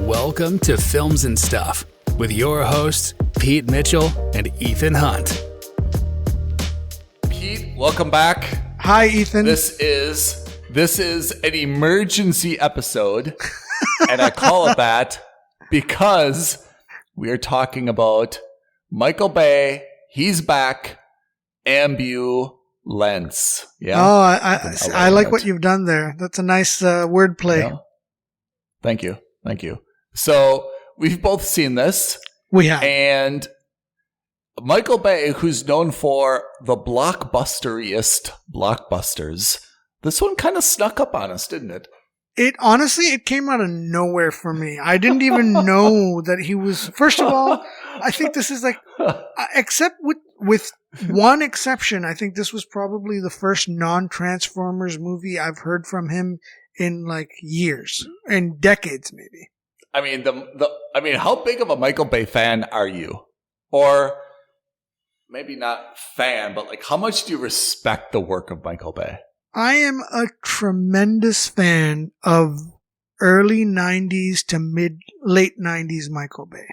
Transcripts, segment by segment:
Welcome to Films and Stuff with your hosts, Pete Mitchell and Ethan Hunt. Pete, welcome back. Hi, Ethan. This is an emergency episode, and I call it that because we are talking about Michael Bay. He's back. Ambulance. Yeah. Oh, I like what you've done there. That's a nice wordplay. Yeah. Thank you. So we've both seen this. We have. And Michael Bay, who's known for the blockbusteriest blockbusters, this one kind of snuck up on us, didn't it? It came out of nowhere for me. I didn't even know that he was. First of all, I think this is like, except with one exception, I think this was probably the first non-Transformers movie I've heard from him in like years and decades, maybe. I mean, how big of a Michael Bay fan are you? Or maybe not fan, but like, how much do you respect the work of Michael Bay? I am a tremendous fan of early 90s to late 90s Michael Bay.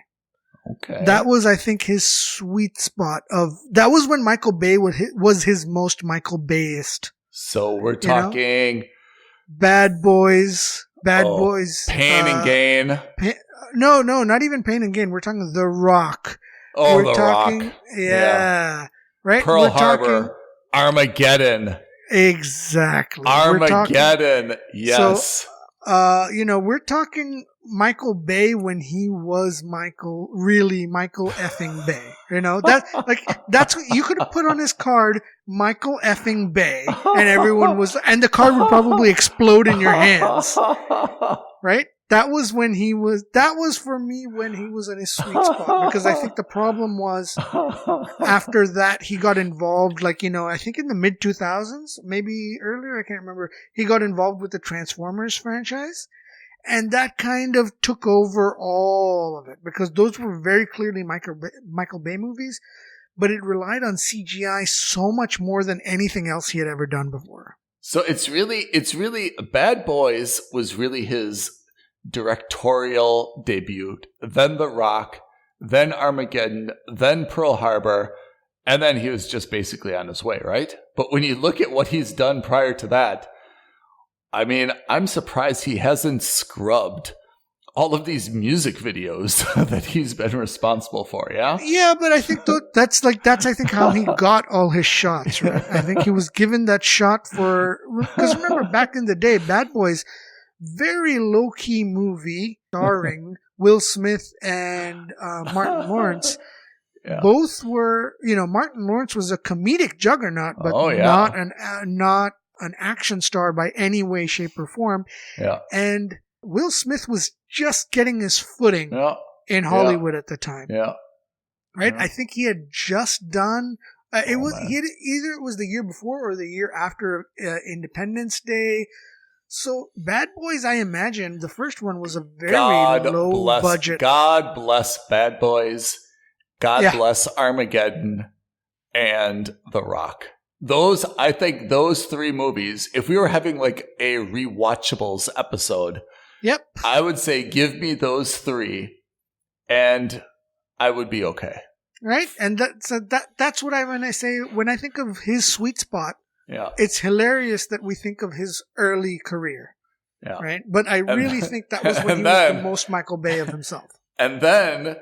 Okay. That was, I think, his sweet spot that was when Michael Bay was his most Michael Bayist. So we're talking Bad Boys. Pain and Gain. No, not even Pain and Gain. We're talking The Rock. Oh, Rock. Yeah. Right? Pearl Harbor. Armageddon. Exactly. Armageddon. Yes. So, we're talking Michael Bay when he was Michael effing Bay. That's what you could have put on his card, Michael effing Bay, and the card would probably explode in your hands. Right? That was for me when he was in his sweet spot, because I think the problem was after that he got involved, I think in the mid 2000s, maybe earlier, I can't remember. He got involved with the Transformers franchise, and that kind of took over all of it, because those were very clearly Michael Bay movies, but it relied on CGI so much more than anything else he had ever done before. So it's really Bad Boys was really his directorial debut, then The Rock, then Armageddon, then Pearl Harbor, and then he was just basically on his way, right? But when you look at what he's done prior to that, I mean, I'm surprised he hasn't scrubbed all of these music videos that he's been responsible for, yeah? Yeah, but I think that's I think how he got all his shots, right? I think he was given that shot because remember, back in the day, Bad Boys, very low-key movie starring Will Smith and Martin Lawrence. Yeah. Both were, Martin Lawrence was a comedic juggernaut, but not an action star by any way, shape, or form. Yeah. And Will Smith was just getting his footing in Hollywood at the time. Yeah. Right? Yeah. I think he had just done either it was the year before or the year after Independence Day. So Bad Boys, I imagine the first one was a very low budget. God bless Bad Boys. God bless Armageddon and The Rock. I think those three movies, if we were having like a rewatchables episode, yep, I would say give me those three and I would be okay. Right? And that's what when I think of his sweet spot. Yeah. It's hilarious that we think of his early career. Yeah. Right? But I really think that was when he was the most Michael Bay of himself. And then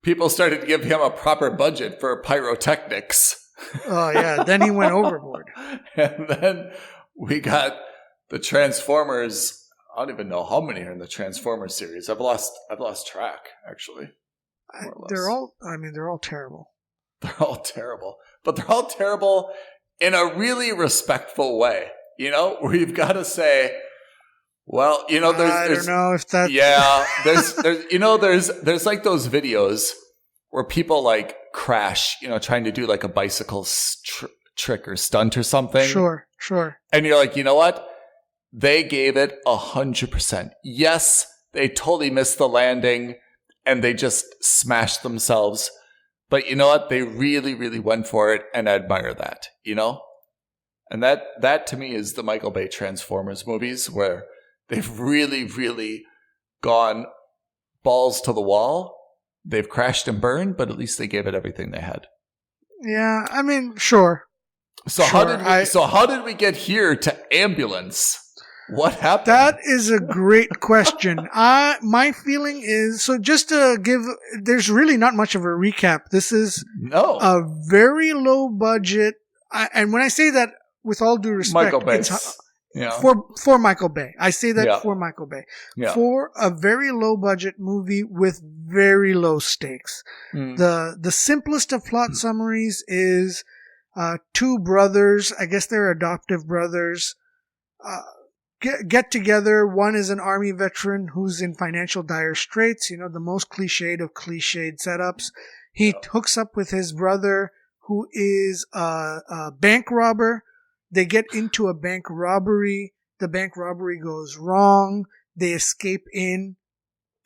people started to give him a proper budget for pyrotechnics. Oh, yeah. Then he went overboard. And then we got the Transformers. I don't even know how many are in the Transformers series. I've lost track, actually. They're all terrible. They're all terrible. But they're all terrible in a really respectful way, where you've got to say, well, there's I don't know if that's... Yeah, there's like those videos where people like crash, trying to do like a bicycle trick or stunt or something. Sure. And you're like, you know what? They gave it 100%. Yes, they totally missed the landing and they just smashed themselves. But you know what? They really, really went for it, and I admire that, And that to me is the Michael Bay Transformers movies, where they've really, really gone balls to the wall. They've crashed and burned, but at least they gave it everything they had. Yeah, I mean, sure. So how did we get here to ambulance? What happened? That is a great question. My feeling is, so just to give, there's really not much of a recap. This is a very low budget. And when I say that with all due respect, Michael Bay. It's for Michael Bay. I say that for Michael Bay. Yeah. For a very low budget movie with very low stakes. The simplest of plot summaries is two brothers, I guess they're adoptive brothers, get together. One is an army veteran who's in financial dire straits, the most cliched of cliched setups. He hooks up with his brother who is a bank robber. They get into a bank robbery. The bank robbery goes wrong. They escape in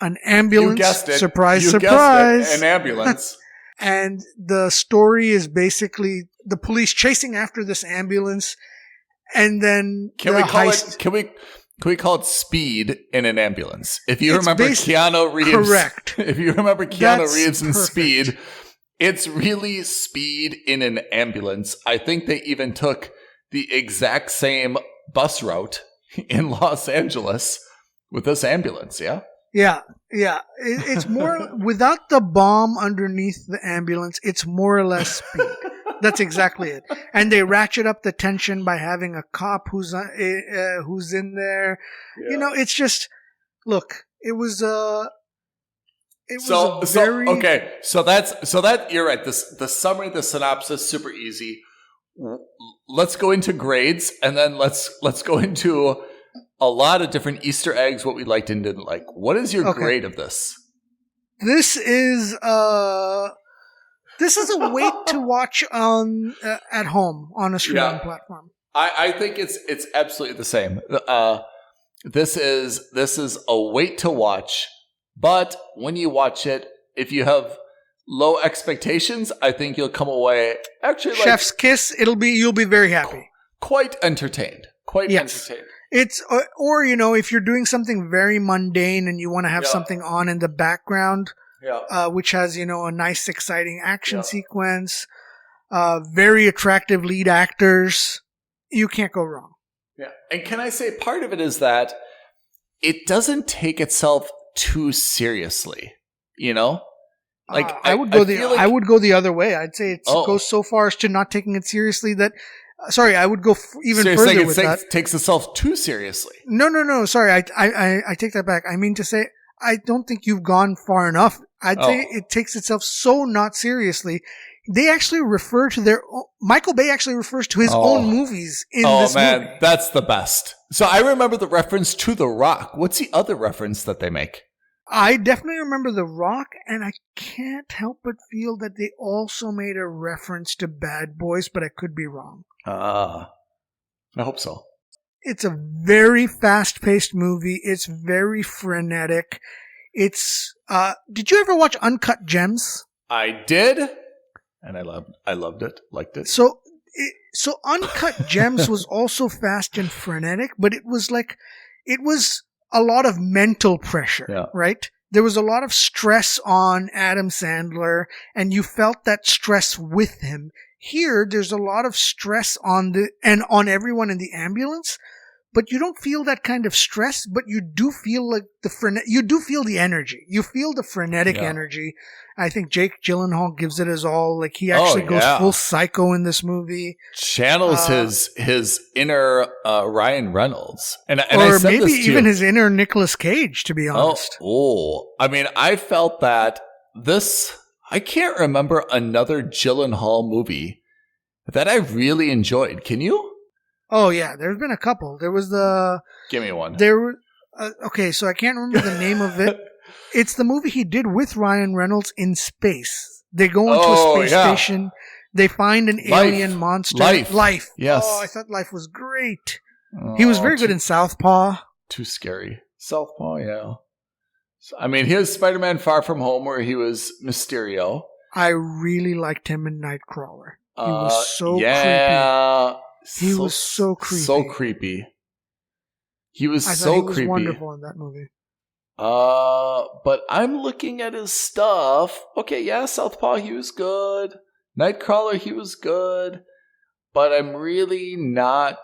an ambulance. You guessed it. Surprise, you surprise. Guessed it. An ambulance. And the story is basically the police chasing after this ambulance. And then Can we call it speed in an ambulance? If you remember Keanu Reeves. Correct. If you remember Keanu Reeves in Speed, it's really speed in an ambulance. I think they even took the exact same bus route in Los Angeles with this ambulance, yeah? Yeah. It's more, without the bomb underneath the ambulance, it's more or less speed. That's exactly it. And they ratchet up the tension by having a cop who's in there. Yeah. It's just, look, you're right. The summary, the synopsis, super easy. Let's go into grades, and then let's go into a lot of different Easter eggs, what we liked and didn't like. What is your grade of this? This is a wait to watch at home on a streaming platform. I think it's absolutely the same. This is a wait to watch, but when you watch it, if you have low expectations, I think you'll come away actually chef's kiss. You'll be very happy, quite entertained, entertained. It's or if you're doing something very mundane and you want to have something on in the background, which has a nice exciting action sequence, very attractive lead actors, you can't go wrong. Yeah, and can I say part of it is that it doesn't take itself too seriously, I would go the other way. I'd say it goes so far as to not taking it seriously that. Sorry, I would go even further with that. Takes itself too seriously. No. Sorry, I take that back. I mean to say, I don't think you've gone far enough. I'd say it takes itself so not seriously. They actually refer to Michael Bay actually refers to his own movies in this movie. Oh man, that's the best. So I remember the reference to The Rock. What's the other reference that they make? I definitely remember The Rock, and I can't help but feel that they also made a reference to Bad Boys, but I could be wrong. I hope so. It's a very fast-paced movie. It's very frenetic. Did you ever watch Uncut Gems? I did, and I loved it, liked it. So Uncut Gems was also fast and frenetic, but it was a lot of mental pressure, right? There was a lot of stress on Adam Sandler, and you felt that stress with him. Here, there's a lot of stress on everyone in the ambulance, but you don't feel that kind of stress, but you do feel like you do feel the energy. You feel the frenetic energy. I think Jake Gyllenhaal gives it his all. Like he actually goes full psycho in this movie. Channels his inner Ryan Reynolds, or I said maybe even his inner Nicolas Cage. To be honest, I mean, I felt that this. I can't remember another Gyllenhaal movie that I really enjoyed. Can you? Oh yeah, there's been a couple. There was Give me one. There were. Okay, so I can't remember the name of it. It's the movie he did with Ryan Reynolds in space. They go into a space station. They find an alien monster. Life. Yes. Oh, I thought Life was great. He was very good in Southpaw. Too scary. Southpaw, yeah. I mean, here's Spider-Man Far From Home where he was Mysterio. I really liked him in Nightcrawler. He was so creepy. He was so creepy. So creepy. He was I so thought he was creepy. Wonderful in that movie. But I'm looking at his stuff. Okay, yeah, Southpaw, he was good. Nightcrawler, he was good. But I'm really not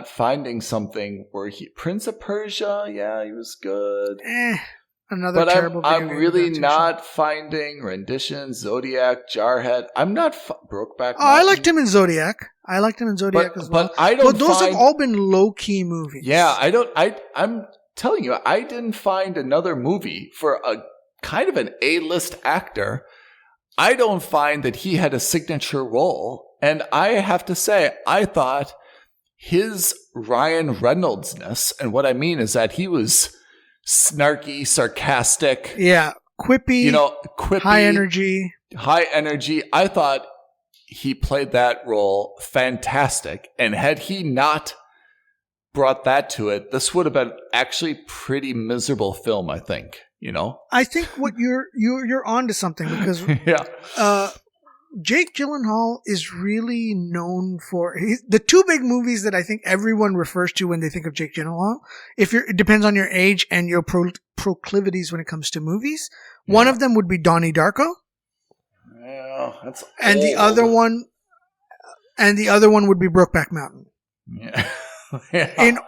finding something where Prince of Persia, yeah, he was good. Another but terrible I'm really adaptation. not finding Rendition, Zodiac, Jarhead. I'm not Brokeback Mountain. I liked him in Zodiac. As well. But I don't. But those have all been low key movies. Yeah, I'm telling you, I didn't find another movie for a kind of an A-list actor. I don't find that he had a signature role, and I have to say, I thought his Ryan Reynolds-ness, and what I mean is that he was snarky, sarcastic. Yeah. Quippy. Quippy. High energy. I thought he played that role fantastic. And had he not brought that to it, this would have been actually pretty miserable film, I think. I think what you're onto something because Jake Gyllenhaal is really known for the two big movies that I think everyone refers to when they think of Jake Gyllenhaal. It depends on your age and your proclivities when it comes to movies. Yeah. One of them would be Donnie Darko. Yeah, that's and old. the other one would be Brokeback Mountain. Yeah. And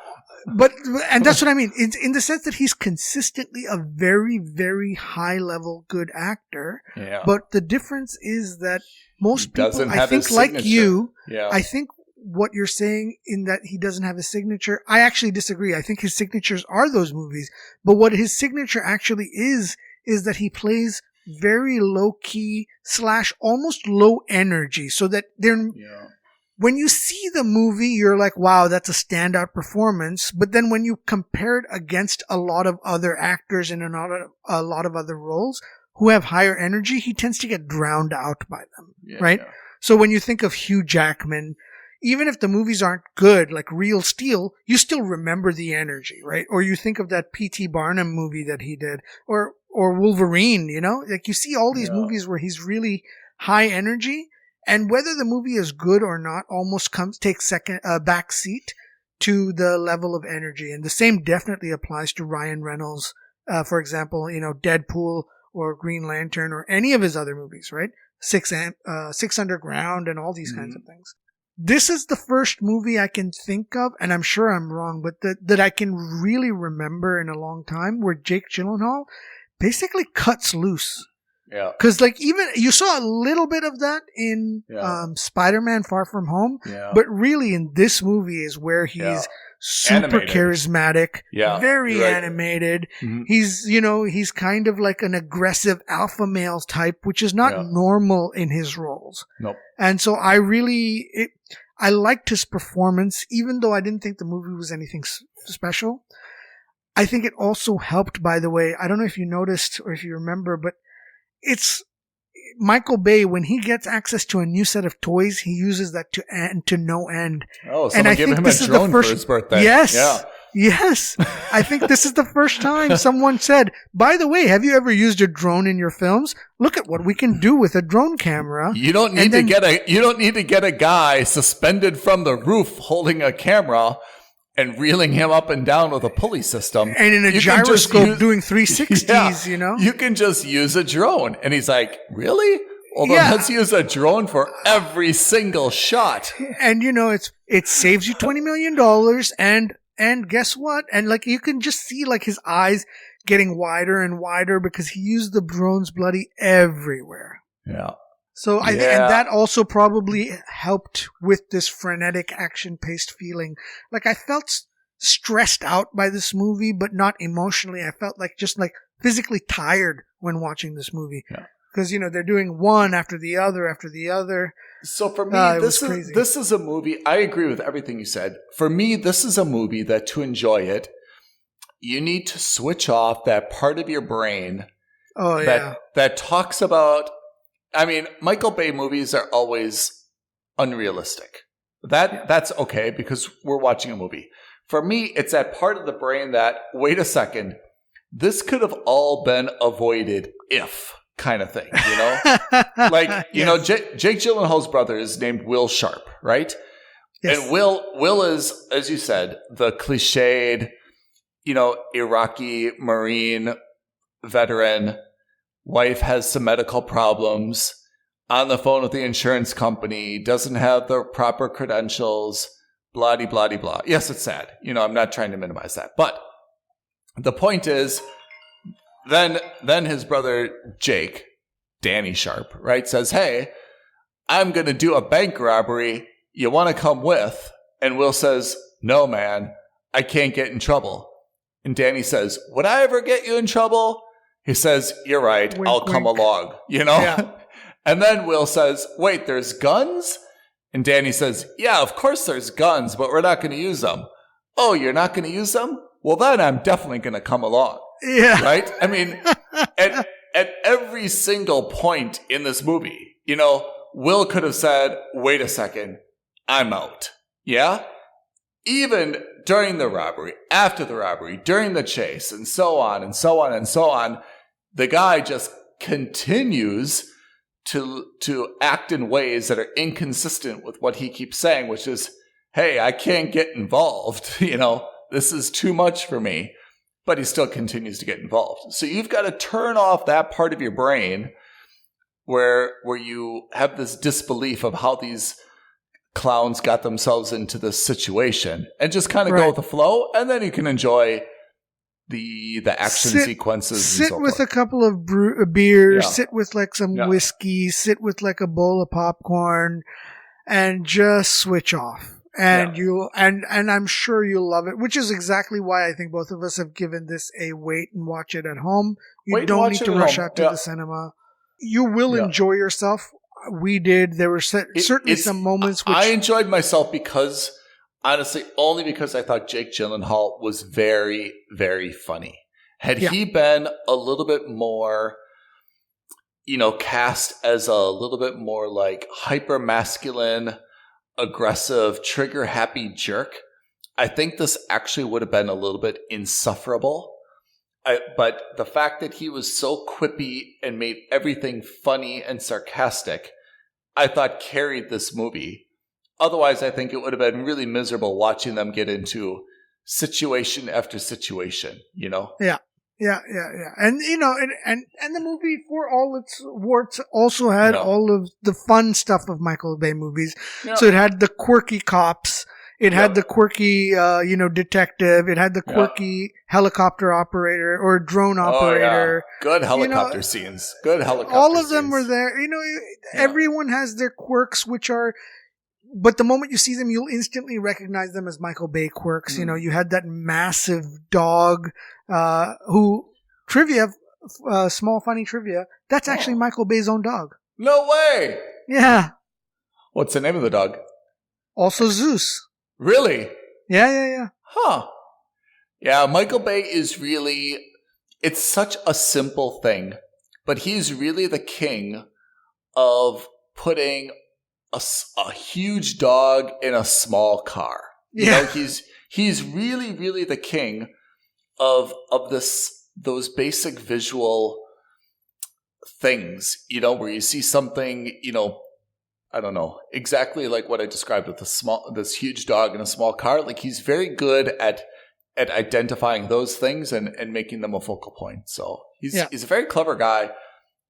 that's what I mean. In the sense that he's consistently a very, very high level good actor. Yeah. But the difference is that most people, I think, like you, yeah. I think what you're saying in that he doesn't have a signature, I actually disagree. I think his signatures are those movies. But what his signature actually is that he plays very low key / almost low energy, so that they're. Yeah. When you see the movie, you're like, wow, that's a standout performance. But then when you compare it against a lot of other actors in a lot of other roles who have higher energy, he tends to get drowned out by them, right? Yeah. So when you think of Hugh Jackman, even if the movies aren't good, like Real Steel, you still remember the energy, right? Or you think of that P.T. Barnum movie that he did, or Wolverine, like you see all these movies where he's really high energy. And whether the movie is good or not almost takes back seat to the level of energy. And the same definitely applies to Ryan Reynolds, for example, Deadpool or Green Lantern or any of his other movies, right? Six Underground and all these kinds of things. This is the first movie I can think of, and I'm sure I'm wrong, but that I can really remember in a long time where Jake Gyllenhaal basically cuts loose. Yeah. Because even you saw a little bit of that in Spider-Man Far From Home, but really in this movie is where he's super charismatic, very animated. Mm-hmm. He's kind of like an aggressive alpha male type, which is not normal in his roles. Nope. And so I liked his performance, even though I didn't think the movie was anything special. I think it also helped, by the way. I don't know if you noticed or if you remember, but it's Michael Bay, when he gets access to a new set of toys, he uses that to no end. Oh, someone gave him a drone for his birthday. Yes. Yeah. Yes. I think this is the first time someone said, by the way, have you ever used a drone in your films? Look at what we can do with a drone camera. You don't need to get a guy suspended from the roof holding a camera and reeling him up and down with a pulley system. And in a gyroscope doing 360s, You can just use a drone. And he's like, really? Well, then let's use a drone for every single shot. And, it saves you $20 million. And guess what? And you can just see his eyes getting wider and wider because he used the drones bloody everywhere. Yeah. So and that also probably helped with this frenetic action-paced feeling. I felt stressed out by this movie, but not emotionally. I felt just physically tired when watching this movie. Yeah. Because, they're doing one after the other after the other. So for me, this is a movie. I agree with everything you said. For me, this is a movie that to enjoy it, you need to switch off that part of your brain that talks about. I mean, Michael Bay movies are always unrealistic. That's okay because we're watching a movie. For me, it's that part of the brain that, wait a second, this could have all been avoided if kind of thing, Jake Gyllenhaal's brother is named Will Sharp, right? Yes. And Will is, as you said, the cliched Iraqi Marine veteran, wife has some medical problems, on the phone with the insurance company, doesn't have the proper credentials, blah, blah, blah, blah. Yes, it's sad. I'm not trying to minimize that. But the point is, then his brother Jake, Danny Sharp, right, says, hey, I'm going to do a bank robbery. You want to come with? And Will says, no, man, I can't get in trouble. And Danny says, would I ever get you in trouble? He says, you're right. Wink, I'll come wink. along, Yeah. And then Will says, wait, there's guns? And Danny says, yeah, of course there's guns, but we're not going to use them. Oh, you're not going to use them? Well, then I'm definitely going to come along. Yeah. Right? I mean, at every single point in this movie, Will could have said, wait a second, I'm out. Yeah? Even during the robbery, after the robbery, during the chase, and so on and so on and so on, the guy just continues to act in ways that are inconsistent with what he keeps saying, which is, hey, I can't get involved. This is too much for me. But he still continues to get involved. So you've got to turn off that part of your brain where you have this disbelief of how these clowns got themselves into this situation and just kind of go with the flow, and then you can enjoy the action sequences. Sit and so with forth. a couple of beers, Yeah. sit with like some whiskey, sit with like a bowl of popcorn, and just switch off. And and I'm sure you'll love it, which is exactly why I think both of us have given this a wait and watch it at home. You don't need to rush out to the cinema. You will enjoy yourself. We did. There were certainly some moments which I enjoyed myself because, honestly, only because I thought Jake Gyllenhaal was very, very funny. Had he been a little bit more, cast as a little bit more like hyper masculine, aggressive, trigger happy jerk, I think this actually would have been a little bit insufferable. But the fact that he was so quippy and made everything funny and sarcastic, I thought carried this movie. Otherwise, I think it would have been really miserable watching them get into situation after situation, Yeah. And and the movie, for all its warts, also had all of the fun stuff of Michael Bay movies. Yeah. So it had the quirky cops, it had the quirky detective, it had the quirky helicopter operator or drone operator. Yeah. Good helicopter scenes. Good helicopter all of scenes. them were there. Everyone has their quirks, which are, but the moment you see them, you'll instantly recognize them as Michael Bay quirks. You had that massive dog, who, small funny trivia, that's actually Michael Bay's own dog. No way! Yeah. What's the name of the dog? Also Zeus. Really? Yeah. Huh. Yeah, Michael Bay is really, it's such a simple thing, but he's really the king of putting a huge dog in a small car. He's really, really the king of those basic visual things, where you see something, I don't know, exactly like what I described with this huge dog in a small car. Like, he's very good at identifying those things and making them a focal point. So he's a very clever guy.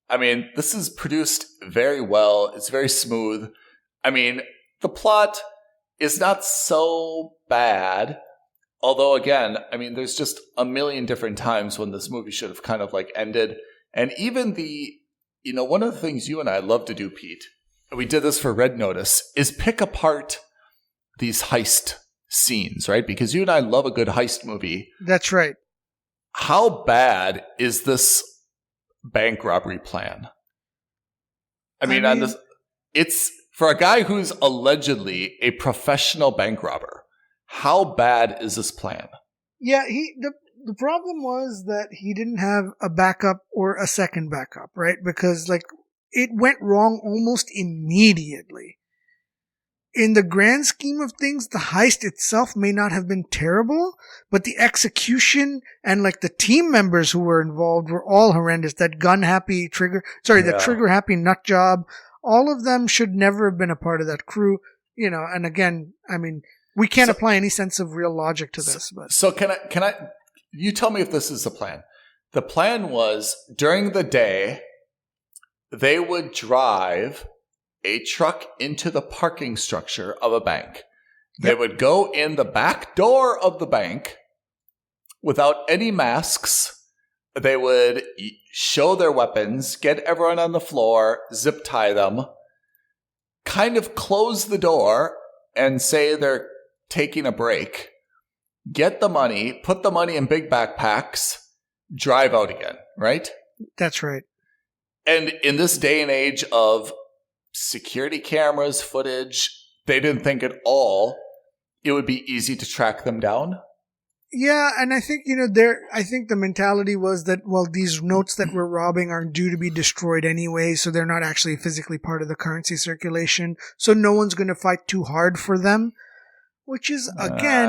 I mean, this is produced very well. It's very smooth. I mean, the plot is not so bad. Although, again, I mean, there's just a million different times when this movie should have kind of like ended. And even one of the things you and I love to do, Pete, and we did this for Red Notice, is pick apart these heist scenes, right? Because you and I love a good heist movie. That's right. How bad is this bank robbery plan? I mean, it's for a guy who's allegedly a professional bank robber. How bad is this plan? Yeah, the problem was that he didn't have a backup or a second backup, right? Because it went wrong almost immediately. In the grand scheme of things, the heist itself may not have been terrible, but the execution and the team members who were involved were all horrendous. That the trigger happy nut job, all of them should never have been a part of that crew, and again, I mean, we can't apply any sense of real logic to this. So can I you tell me if this is the plan. The plan was during the day, they would drive a truck into the parking structure of a bank. They Yep. would go in the back door of the bank without any masks. They would show their weapons, get everyone on the floor, zip tie them, kind of close the door and say they're taking a break, get the money, put the money in big backpacks, drive out again, right? That's right. And in this day and age of security cameras, footage, they didn't think at all it would be easy to track them down. Yeah, and I think, I think the mentality was that, well, these notes that we're robbing aren't due to be destroyed anyway, so they're not actually physically part of the currency circulation, so no one's going to fight too hard for them, which is, again,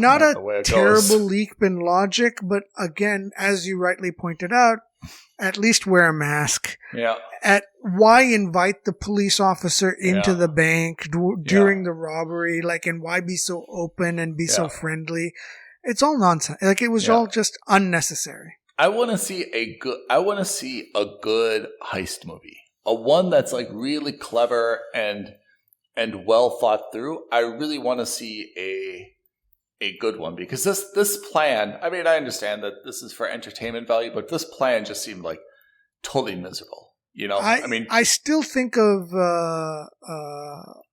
not a terrible leap in logic, but again, as you rightly pointed out, at least wear a mask. Yeah. Why invite the police officer into the bank during the robbery? And why be so open and be so friendly? It's all nonsense. It was all just unnecessary. I want to see a good heist movie. A one that's really clever and well thought through. I really want to see a good one, because this plan, I mean, I understand that this is for entertainment value, but this plan just seemed totally miserable. I still think of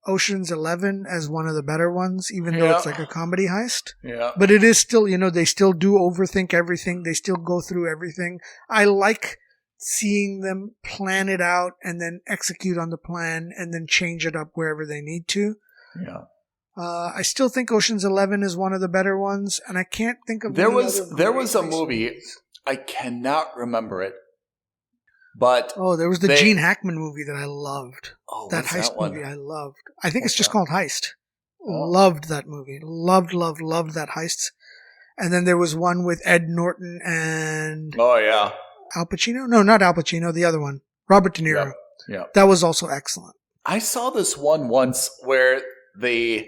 Ocean's 11 as one of the better ones, even though it's a comedy heist. Yeah. But it is still, they still do overthink everything. They still go through everything. I like seeing them plan it out and then execute on the plan and then change it up wherever they need to. Yeah. I still think Ocean's 11 is one of the better ones, and I can't think of there was a movie, I cannot remember it, but there was the Gene Hackman movie that I loved. That heist movie I loved. I think it's just called Heist. Loved that movie. Loved that heist. And then there was one with Ed Norton and Al Pacino. No, not Al Pacino. The other one, Robert De Niro. Yeah. That was also excellent. I saw this one once where the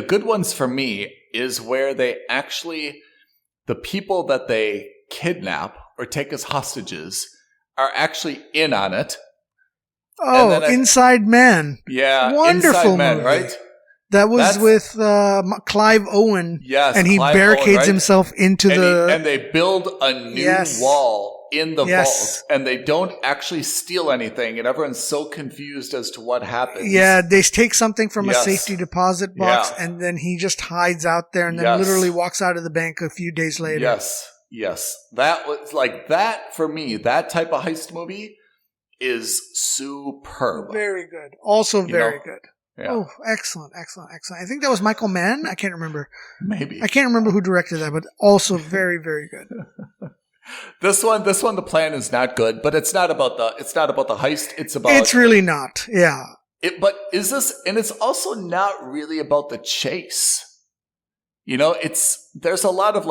good ones for me is where they actually, the people that they kidnap or take as hostages are actually in on it. Oh, Inside Man. Yeah. Wonderful Inside Man, movie. right? That was with Clive Owen. Yes. And he barricades himself into and they build a new wall in the vault, and they don't actually steal anything, and everyone's so confused as to what happens. Yeah, they take something from a safety deposit box, and then he just hides out there and then literally walks out of the bank a few days later. Yes. That was that for me, that type of heist movie is superb. Very good. Also very good. Yeah. Oh, excellent. I think that was Michael Mann. I can't remember. Maybe. I can't remember who directed that, but also very, very good. This one, the plan is not good, but it's not about the heist. It's really not. Yeah. But is this, and it's also not really about the chase. There's a lot of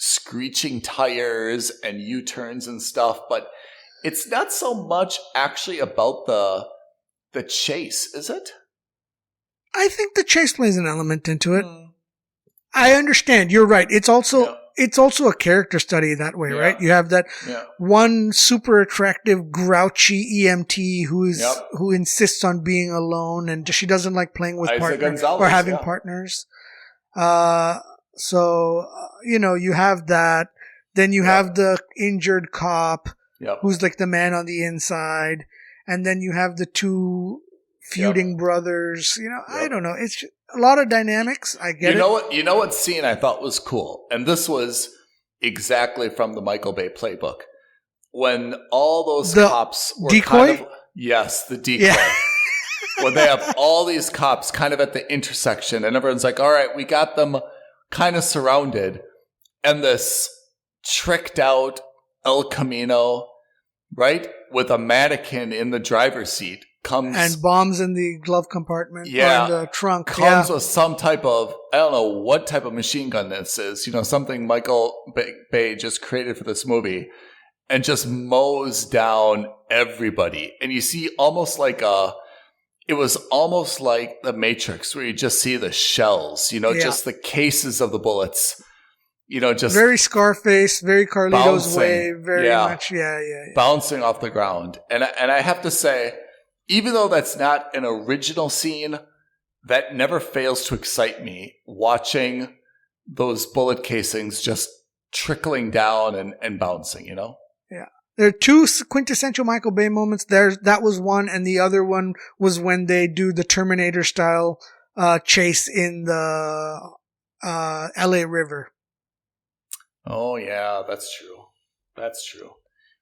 screeching tires and U-turns and stuff, but it's not so much actually about the chase, is it? I think the chase plays an element into it. I understand. You're right. It's also a character study that way, right? You have that one super attractive, grouchy EMT who insists on being alone, and she doesn't like playing with partners or having partners. So you have that. Then you have the injured cop who's the man on the inside, and then you have the two feuding brothers. I don't know. It's just a lot of dynamics. I get it. You know what scene I thought was cool? And this was exactly from the Michael Bay playbook. When all those cops were decoy? the decoy. Yeah. When they have all these cops kind of at the intersection, and everyone's like, all right, we got them kind of surrounded. And this tricked out El Camino, right, with a mannequin in the driver's seat, comes and bombs in the glove compartment or in the trunk. Comes with some type of, I don't know what type of machine gun this is, something Michael Bay just created for this movie, and just mows down everybody. And you see it was almost like The Matrix, where you just see the shells, just the cases of the bullets. just very Scarface, very Carlito's bouncing. Way, very Yeah. much, yeah. bouncing off the ground. And I have to say, even though that's not an original scene, that never fails to excite me, watching those bullet casings just trickling down and bouncing, Yeah. There are two quintessential Michael Bay moments. That was one, and the other one was when they do the Terminator style chase in the LA River. Oh yeah, that's true.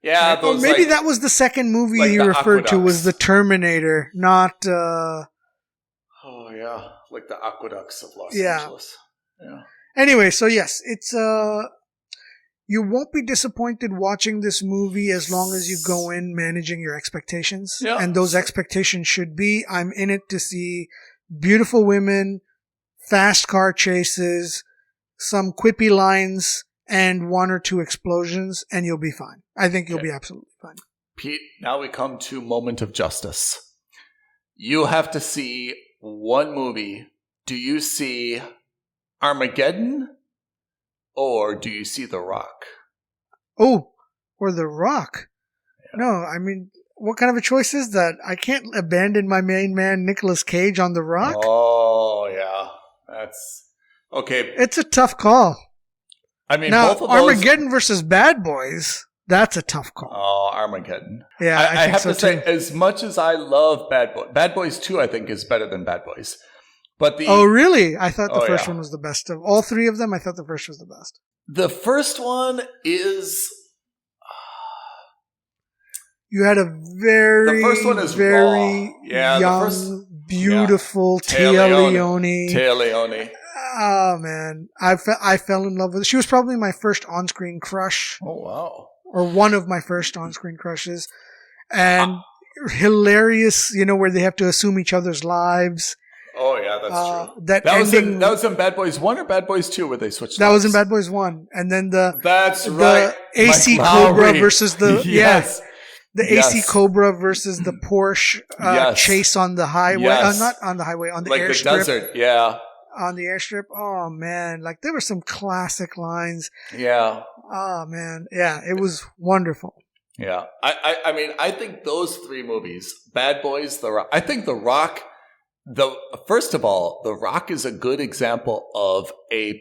Yeah, Or those maybe that was the second movie like he the referred to was the aqueducts. Terminator, not Oh yeah, like the aqueducts of Los Yeah. Angeles. Yeah. Anyway, so yes, it's you won't be disappointed watching this movie as long as you go in managing your expectations. Yeah. And those expectations should be, I'm in it to see beautiful women, fast car chases, some quippy lines, and one or two explosions, and you'll be fine. I think you'll be absolutely fine. Pete, now we come to moment of justice. You have to see one movie. Do you see Armageddon or do you see The Rock? Oh, or The Rock. Yeah. No, I mean, what kind of a choice is that? I can't abandon my main man, Nicolas Cage, on The Rock. Oh, yeah. That's okay. It's a tough call. I mean, now, both of those... Armageddon versus Bad Boys, that's a tough call. Oh, Armageddon. Yeah, I think have so to say, too. as much as I love Bad Boys 2, I think is better than Bad Boys. But Oh, really? I thought the first yeah. one was the best of all three of them. I thought the first was the best. The first one is... You had a very, the first one is very raw. Yeah, young, the first, beautiful Téa Leone. Téa Leone. Oh, man. I fell in love with her. She was probably my first on-screen crush. Oh, wow. Or one of my first on-screen crushes. And hilarious, where they have to assume each other's lives. Oh, yeah, that's true. That was in Bad Boys 1 or Bad Boys 2 where they switched That lives? was in Bad Boys 1. And then That's right. the AC Mike Cobra Lowry. versus the... Yes. The AC Cobra versus the Porsche chase on the highway. Yes. Not on the highway, on the like airstrip. the desert, yeah. On the airstrip. Oh, man. Like, there were some classic lines. Yeah. Oh, man. Yeah, it was wonderful. Yeah. I mean, I think those three movies, Bad Boys, The Rock. I think The Rock, first of all, The Rock is a good example of a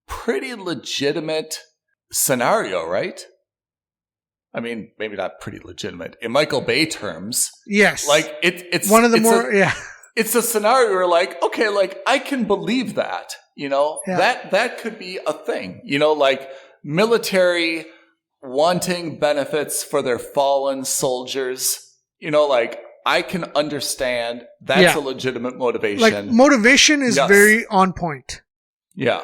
pretty legitimate scenario, right? I mean, maybe not pretty legitimate. In Michael Bay terms. Yes. Like, it's one of the more, yeah. It's a scenario where like, okay, like I can believe that, that could be a thing, like military wanting benefits for their fallen soldiers, like I can understand that's a legitimate motivation. Like motivation is very on point. Yeah.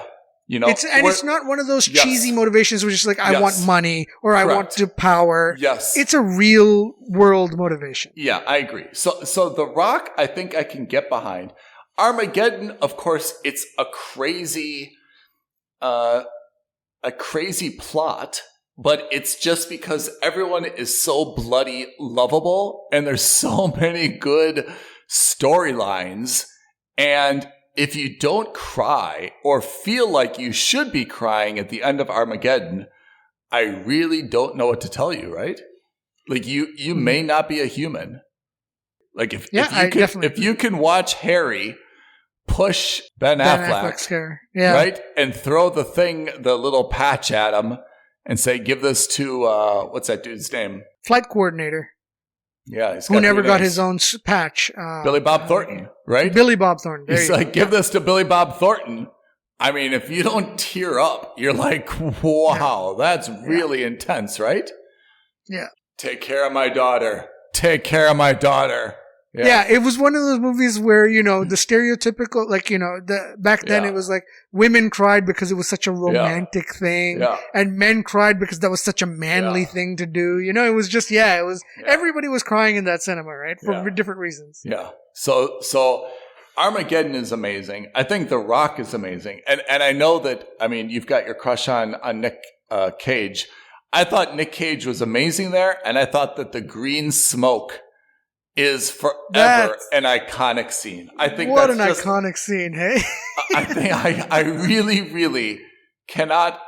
It's not one of those cheesy motivations which is like, I want money or I want to power. Yes. It's a real world motivation. Yeah, I agree. So The Rock, I think I can get behind. Armageddon, of course, it's a crazy plot, but it's just because everyone is so bloody lovable and there's so many good storylines. And if you don't cry or feel like you should be crying at the end of Armageddon, I really don't know what to tell you, right? Like you may not be a human. Like if you can watch Harry push Ben Affleck's hair, right, and throw the little patch at him and say, "Give this to what's that dude's name? Flight coordinator." Yeah, who never got his own patch. Billy Bob Thornton, right? Billy Bob Thornton. He's like, give this to Billy Bob Thornton. I mean, if you don't tear up, you're like, wow, that's really intense, right? Yeah. Take care of my daughter. Take care of my daughter. Yeah, it was one of those movies where, the stereotypical, like, back then it was like women cried because it was such a romantic thing. Yeah. And men cried because that was such a manly thing to do. It was just, everybody was crying in that cinema, right? For different reasons. Yeah. So Armageddon is amazing. I think The Rock is amazing. And I know that, I mean, you've got your crush on Nick Cage. I thought Nick Cage was amazing there. And I thought that the green smoke is forever an iconic scene. I think what that's an iconic scene, hey? I think I really, really cannot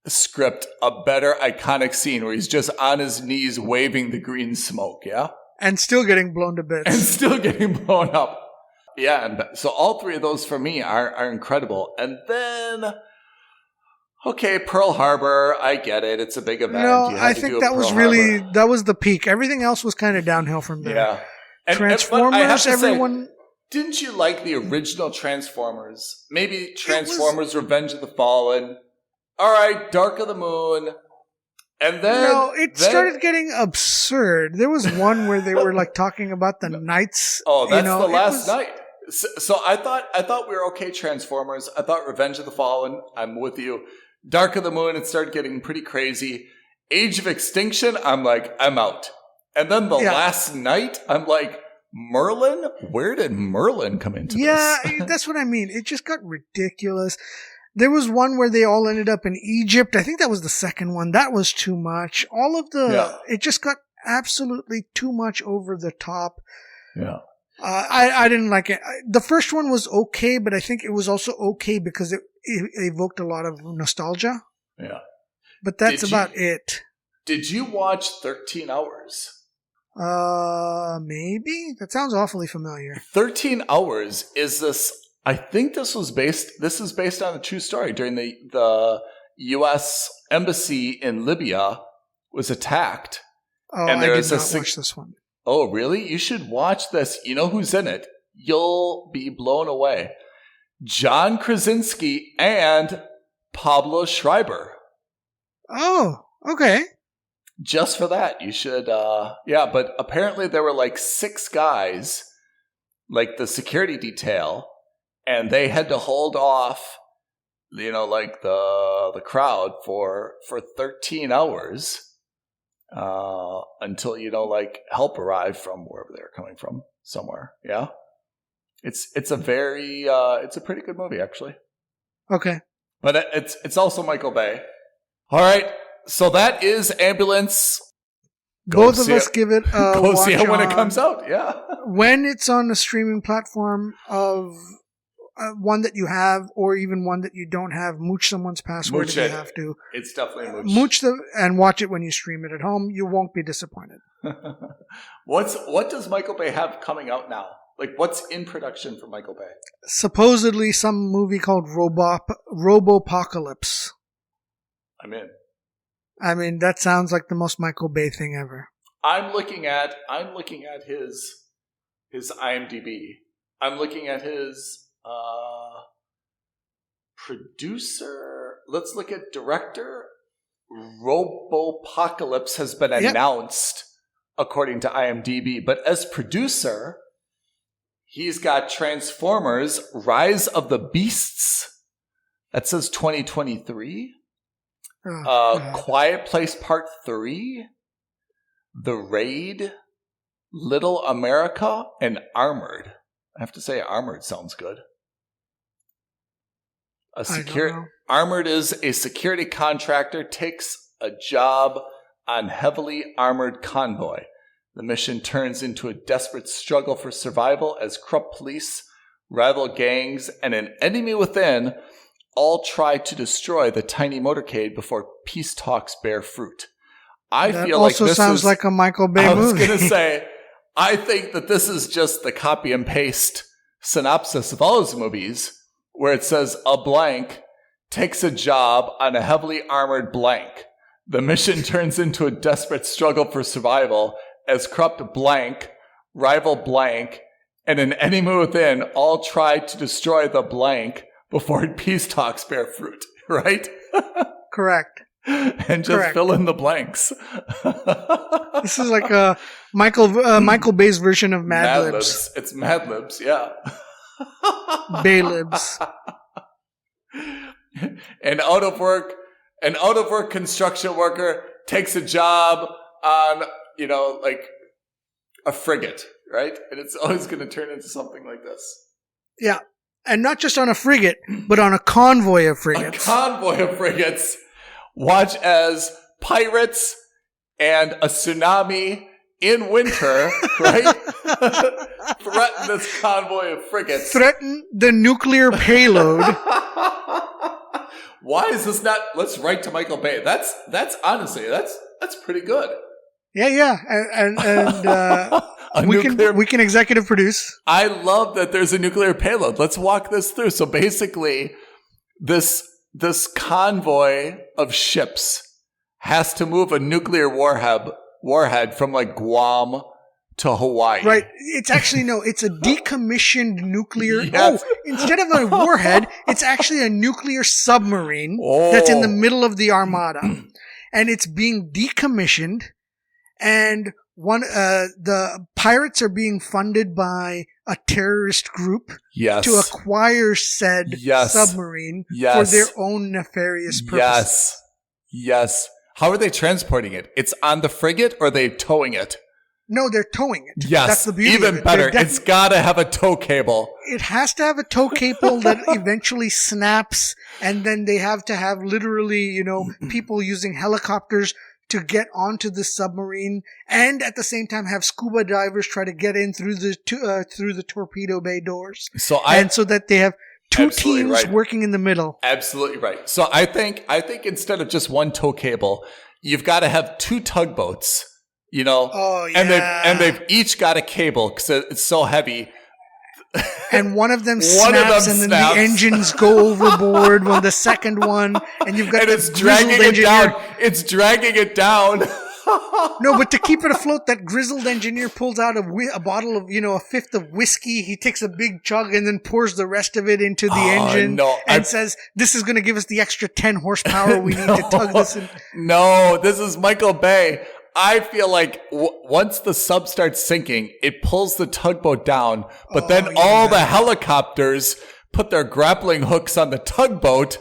script a better iconic scene where he's just on his knees waving the green smoke, yeah? And still getting blown to bits. And still getting blown up. Yeah, and so all three of those for me are incredible. And then, okay, Pearl Harbor, I get it. It's a big event. No, I think that was really, that was the peak. Everything else was kind of downhill from there. Yeah. And, Transformers, everyone... Didn't you like the original Transformers? Maybe Transformers Revenge of the Fallen. All right, Dark of the Moon. And then... No, it started getting absurd. There was one where they were like talking about the knights. Oh, that's the last night. So I thought we were okay, Transformers. I thought Revenge of the Fallen, I'm with you. Dark of the Moon, it started getting pretty crazy. Age of Extinction, I'm like, I'm out. And then the last night, I'm like, Merlin? Where did Merlin come into this? Yeah, that's what I mean. It just got ridiculous. There was one where they all ended up in Egypt. I think that was the second one. That was too much. All of the... It just got absolutely too much over the top. Yeah. I didn't like it. The first one was okay, but I think it was also okay because it evoked a lot of nostalgia. Yeah. But that's about it. Did you watch 13 Hours? Maybe? That sounds awfully familiar. 13 Hours is this... I think this is based on a true story. During the U.S. embassy in Libya was attacked. Oh, and I did not watch this one. Oh, really? You should watch this. You know who's in it? You'll be blown away. John Krasinski and Pablo Schreiber. Oh, okay. Just for that, you should, but apparently there were like 6 guys, like the security detail, and they had to hold off, like the crowd for 13 hours, until, help arrived from wherever they were coming from, somewhere. Yeah. It's a very, it's a pretty good movie, actually. Okay. But it's also Michael Bay. All right. So that is Ambulance. Both of us give it a go watch see it when it comes out. Yeah. When it's on a streaming platform of one that you have, or even one that you don't have, mooch someone's password if you have to. It's definitely mooch and watch it when you stream it at home. You won't be disappointed. What does Michael Bay have coming out now? Like, what's in production for Michael Bay? Supposedly some movie called Robopocalypse. I'm in. I mean, that sounds like the most Michael Bay thing ever. I'm looking at his IMDb. I'm looking at his producer. Let's look at director. Robopocalypse has been announced according to IMDb, but as producer, he's got Transformers: Rise of the Beasts. That says 2023. Quiet Place Part 3, The Raid, Little America, and Armored. I have to say, Armored sounds good. Armored is a security contractor takes a job on heavily armored convoy. The mission turns into a desperate struggle for survival as corrupt police, rival gangs, and an enemy within all try to destroy the tiny motorcade before peace talks bear fruit. That also sounds like a Michael Bay movie. I was going to say, I think that this is just the copy and paste synopsis of all his movies, where it says a blank takes a job on a heavily armored blank. The mission turns into a desperate struggle for survival as corrupt blank, rival blank, and an enemy within all try to destroy the blank before peace talks bear fruit, right? Correct. And just fill in the blanks. This is like a Michael Bay's version of Mad Libs. It's Mad Libs, yeah. Bay Libs. An out of work construction worker takes a job on, like a frigate, right? And it's always going to turn into something like this. Yeah. And not just on a frigate, but on a convoy of frigates. A convoy of frigates. Watch as pirates and a tsunami in winter, right? Threaten this convoy of frigates. Threaten the nuclear payload. Why is this not? Let's write to Michael Bay. That's honestly that's pretty good. Yeah, and we can executive produce. I love that there's a nuclear payload. Let's walk this through. So basically, this convoy of ships has to move a nuclear warhead from like Guam to Hawaii. Right. It's actually, no, it's a decommissioned nuclear. Yes. Oh, instead of a warhead, it's actually a nuclear submarine that's in the middle of the armada. And it's being decommissioned. And the pirates are being funded by a terrorist group to acquire said submarine for their own nefarious purposes. Yes. How are they transporting it? It's on the frigate, or are they towing it? No, they're towing it. Yes, that's the beauty even of it. Better. It's got to have a tow cable. It has to have a tow cable that eventually snaps, and then they have to have literally, people using helicopters to get onto the submarine, and at the same time have scuba divers try to get in through the torpedo bay doors. So that they have two teams working in the middle. Absolutely right. So I think instead of just one tow cable, you've got to have two tugboats. Oh, yeah. And they've each got a cable because it's so heavy. And one of them snaps, and then the engines go overboard. When the second one, and you've got and it's dragging it down. It's dragging it down. No, but to keep it afloat, that grizzled engineer pulls out a bottle of, a fifth of whiskey. He takes a big chug and then pours the rest of it into the engine and says, "This is going to give us the extra 10 horsepower we need to tug this in." No, this is Michael Bay. I feel like once the sub starts sinking, it pulls the tugboat down, but then all the helicopters put their grappling hooks on the tugboat.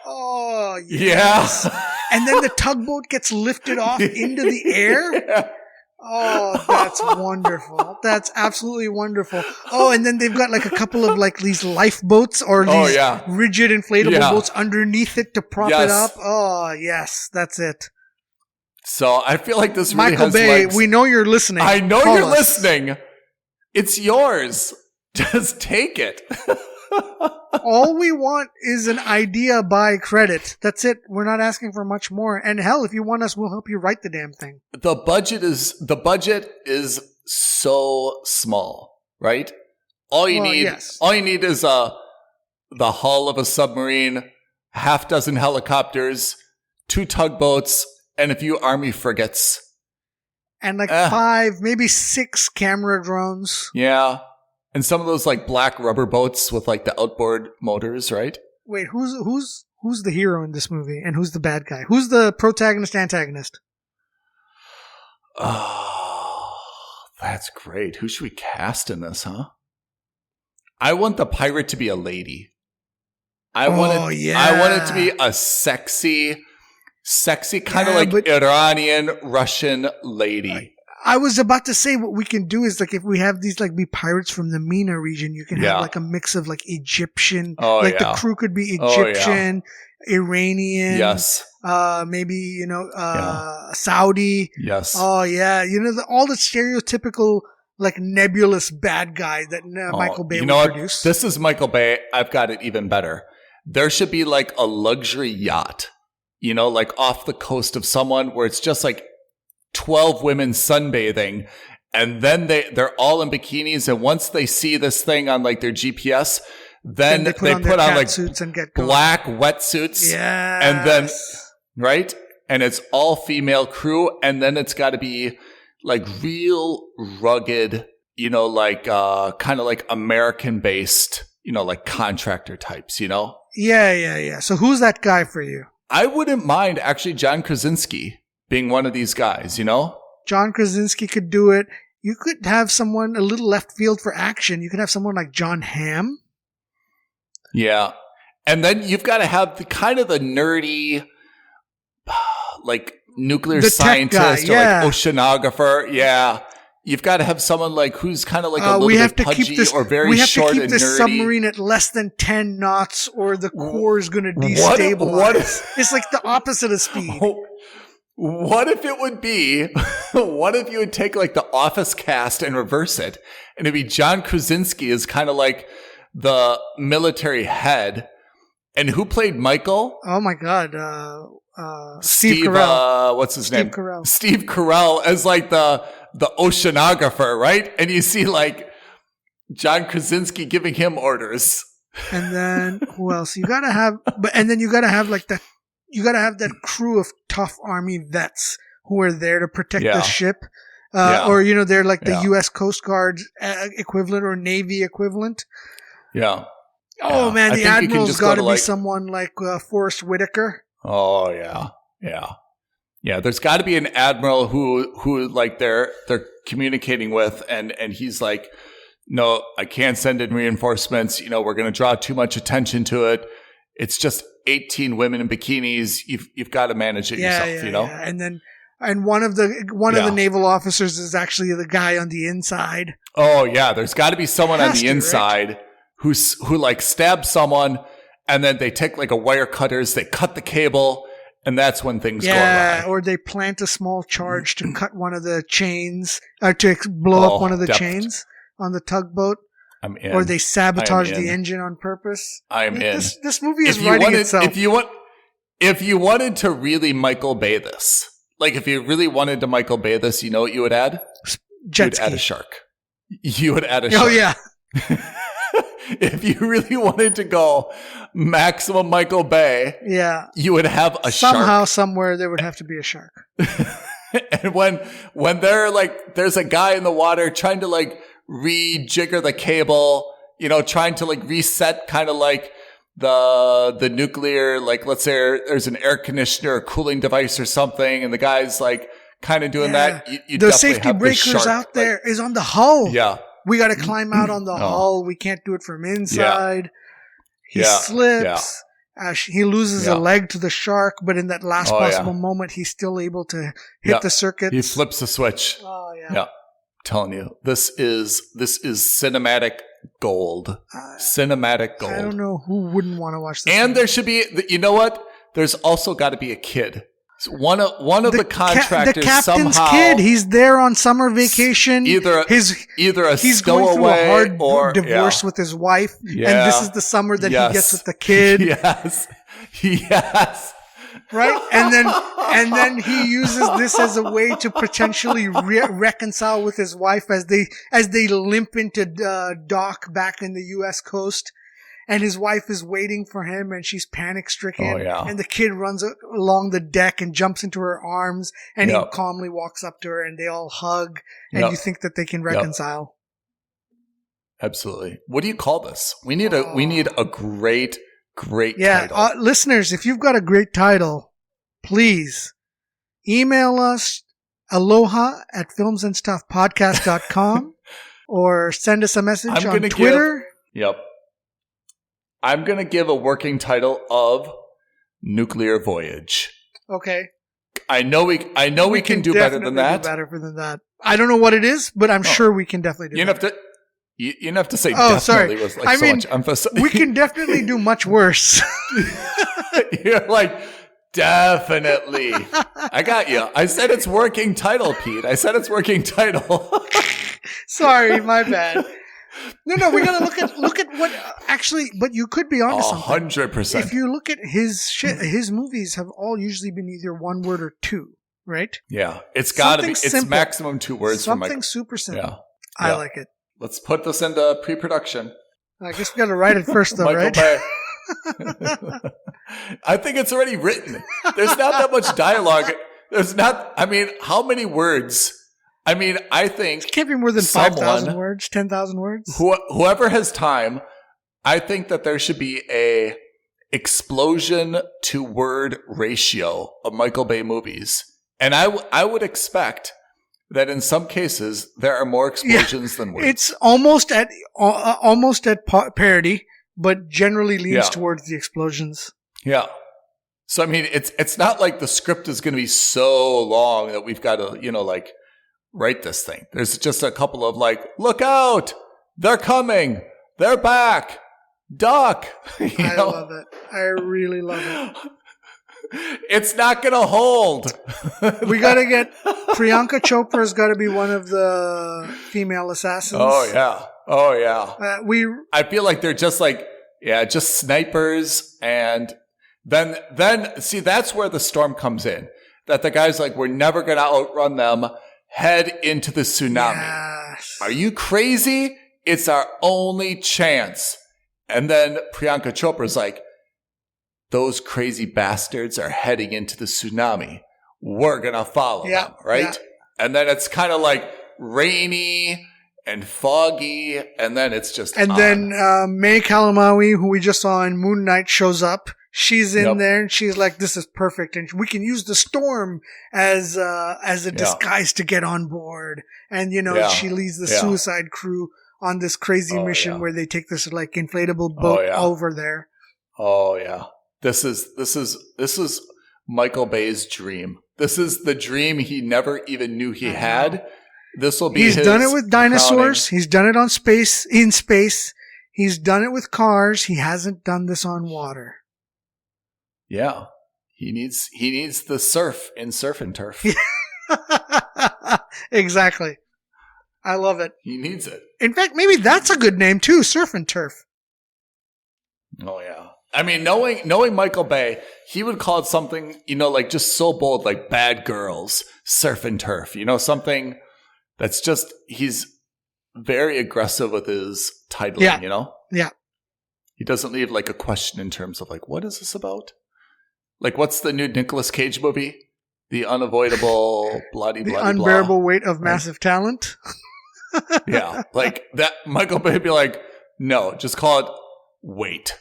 Oh, yes. Yeah. And then the tugboat gets lifted off into the air. Yeah. Oh, that's wonderful. That's absolutely wonderful. Oh, and then they've got like a couple of like these lifeboats or these rigid inflatable boats underneath it to prop it up. Oh, yes, that's it. So I feel like this really Michael has Bay, legs. we know you're listening. I know you're listening. It's yours. Just take it. All we want is an idea by credit. That's it. We're not asking for much more. And hell, if you want us, we'll help you write the damn thing. The budget is so small, right? All you need is the hull of a submarine, half dozen helicopters, 2 tugboats, and a few Army frigates. And like 5, maybe 6 camera drones. Yeah. And some of those like black rubber boats with like the outboard motors, right? Wait, who's the hero in this movie? And who's the bad guy? Who's the protagonist, antagonist? Oh, that's great. Who should we cast in this, huh? I want the pirate to be a lady. I want it to be a sexy kind of like Iranian Russian lady. I was about to say what we can do is like if we have these like be pirates from the MENA region, you can have like a mix of like Egyptian, the crew could be Egyptian, Iranian, maybe Saudi. Yes. Oh yeah, all the stereotypical like nebulous bad guy that Michael Bay would produce. This is Michael Bay. I've got it even better. There should be like a luxury yacht. Like off the coast of someone where it's just like 12 women sunbathing, and then they're all in bikinis, and once they see this thing on like their GPS, then they put on like suits and get black wetsuits. Yes. And then, right? And it's all female crew, and then it's got to be like real rugged, like kind of like American based, like contractor types, Yeah. So who's that guy for you? I wouldn't mind actually John Krasinski being one of these guys, John Krasinski could do it. You could have someone a little left field for action. You could have someone like John Hamm. Yeah. And then you've got to have the kind of the nerdy, like nuclear scientist or like oceanographer. Yeah. You've got to have someone like who's kind of like a little bit pudgy or very short and nerdy. We have to keep this submarine at less than 10 knots or the core is going to destabilize. It's like the opposite of speed. What if it would be, what if you would take like the Office cast and reverse it? And it'd be John Krasinski is kind of like the military head. And who played Michael? Oh my God. Steve Carell. What's his Steve name? Carell. Steve Carell as like the oceanographer, right? And you see like John Krasinski giving him orders. And then who else? You gotta have that crew of tough army vets who are there to protect the ship. Or, they're like the U.S. Coast Guard equivalent or Navy equivalent. Yeah. Oh, man, the Admiral's got to be someone like Forrest Whitaker. Oh, yeah. Yeah. Yeah, there's got to be an admiral who like they're communicating with, and he's like, no, I can't send in reinforcements. We're going to draw too much attention to it. It's just 18 women in bikinis. You've got to manage it yourself, Yeah. And one of the naval officers is actually the guy on the inside. Oh yeah, there's got to be someone on the inside, right? who like stabs someone, and then they take like a wire cutters, they cut the cable. And that's when things go awry. Or they plant a small charge to cut one of the chains, or to blow up one of the chains on the tugboat. I'm in. Or they sabotage the engine on purpose. I'm in. This movie is writing itself. If you wanted to really Michael Bay this, like if you really wanted to Michael Bay this, you know what you would add? Jet ski. You would add a shark. You would add a shark. Oh, yeah. If you really wanted to go maximum Michael Bay, you would have a shark. Somehow, somewhere, there would have to be a shark. And when they're like, there's a guy in the water trying to like rejigger the cable, trying to like reset kind of like the nuclear, like let's say there's an air conditioner or cooling device or something, and the guy's like kind of doing that. You the safety breakers out there is on the hull. Yeah. We got to climb out on the hull. We can't do it from inside. He slips. He loses a leg to the shark, but in that last possible moment, he's still able to hit the circuits. He flips the switch. Oh, yeah. Yeah. I'm telling you, this is cinematic gold. Cinematic gold. I don't know who wouldn't want to watch this. And there should be, you know what? There's also got to be a kid. One of the contractors the captain's somehow kid. He's there on summer vacation. Either a he's going through a hard divorce with his wife, and this is the summer that he gets with the kid. Yes. Right, and then he uses this as a way to potentially reconcile with his wife as they limp into dock back in the U.S. coast. And his wife is waiting for him, and she's panic-stricken. Oh, yeah. And the kid runs along the deck and jumps into her arms, and he calmly walks up to her, and they all hug, and you think that they can reconcile. Absolutely. What do you call this? We need a great title. Listeners, if you've got a great title, please email us aloha@filmsandstuffpodcast.com or send us a message on Twitter. I'm going to give a working title of Nuclear Voyage. Okay. I know we can do better than that. I don't know what it is, but I'm sure we can definitely do better. You didn't have to say definitely. Sorry. With like much emphasis. We can definitely do much worse. You're like, definitely. I got you. I said it's working title, Pete. I said it's working title. Sorry, my bad. No, we gotta look at what actually. But you could be onto something. 100%. If you look at his movies, have all usually been either one word or two, right? Yeah, it's got to be. It's maximum 2 words. Something super simple. Yeah, I like it. Let's put this into pre-production. I guess we got to write it first, though, Michael right? Bay. I think it's already written. There's not that much dialogue. There's not. I mean, how many words? I mean, I think it can't be more than 5,000 words, 10,000 words. Whoever has time, I think that there should be a explosion to word ratio of Michael Bay movies, and I would expect that in some cases there are more explosions than words. It's almost at parody, but generally leans towards the explosions. Yeah. So I mean, it's not like the script is going to be so long that we've got to write this thing. There's just a couple of like, look out, they're coming, they're back, duck. I love it. I really love it. It's not going to hold. We got to get Priyanka Chopra's got to be one of the female assassins. Oh yeah. I feel like they're just like Yeah, just snipers. And then see, that's where the storm comes in. That the guy's like, we're never going to outrun them. Head into the tsunami. Yes. Are you crazy? It's our only chance. And then Priyanka Chopra's like, those crazy bastards are heading into the tsunami. We're going to follow them, right? Yeah. And then it's kind of like rainy and foggy, and then it's just And then May Kalamaui, who we just saw in Moon Knight, shows up. She's in there, and she's like, this is perfect, and we can use the storm as a disguise to get on board. And, she leads the Suicide Crew on this crazy mission where they take this, like, inflatable boat over there. Oh, yeah. This is Michael Bay's dream. This is the dream he never even knew he had. This will be He's done it with dinosaurs. Crowning. He's done it in space. He's done it with cars. He hasn't done this on water. Yeah. He needs the surf in Surf and Turf. Exactly. I love it. He needs it. In fact, maybe that's a good name too, Surf and Turf. Oh yeah. I mean, knowing Michael Bay, he would call it something, like just so bold, like Bad Girls, Surf and Turf. Something that's just, he's very aggressive with his titling, Yeah. He doesn't leave like a question in terms of like, what is this about? Like, what's the new Nicolas Cage movie? The unavoidable bloody The unbearable weight of massive talent. Yeah. Like that, Michael Bay would be like, no, just call it Wait.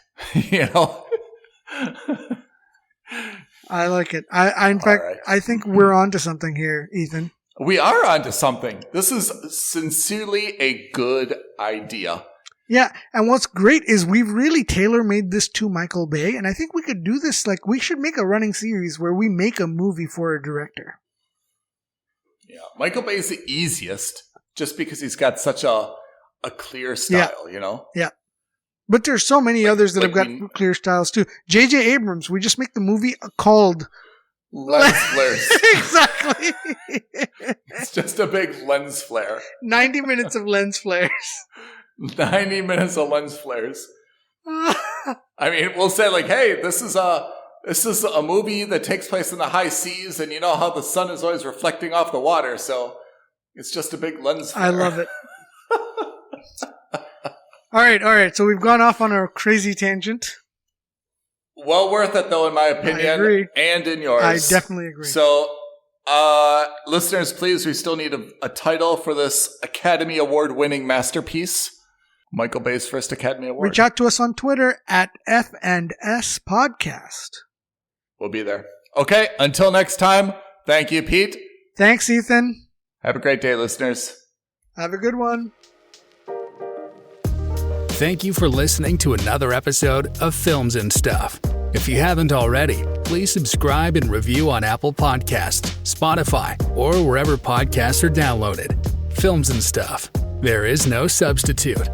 I like it. In fact, I think we're onto something here, Ethan. We are onto something. This is sincerely a good idea. Yeah, and what's great is we've really tailor-made this to Michael Bay, and I think we could do this, like, we should make a running series where we make a movie for a director. Yeah, Michael Bay is the easiest, just because he's got such a clear style, Yeah. But there's so many others that have got clear styles, too. J.J. Abrams, we just make the movie called... Lens flares. Exactly. It's just a big lens flare. 90 minutes of lens flares. 90 minutes of lens flares. I mean, we'll say like, hey, this is a movie that takes place in the high seas, and you know how the sun is always reflecting off the water, so it's just a big lens flare. I love it. All right. So we've gone off on a crazy tangent. Well worth it, though, in my opinion, I agree. And in yours. I definitely agree. So, listeners, please, we still need a title for this Academy Award-winning masterpiece. Michael Bay's first Academy Award. Reach out to us on Twitter at F&S Podcast. We'll be there. Okay, until next time, thank you, Pete. Thanks, Ethan. Have a great day, listeners. Have a good one. Thank you for listening to another episode of Films and Stuff. If you haven't already, please subscribe and review on Apple Podcasts, Spotify, or wherever podcasts are downloaded. Films and Stuff. There is no substitute.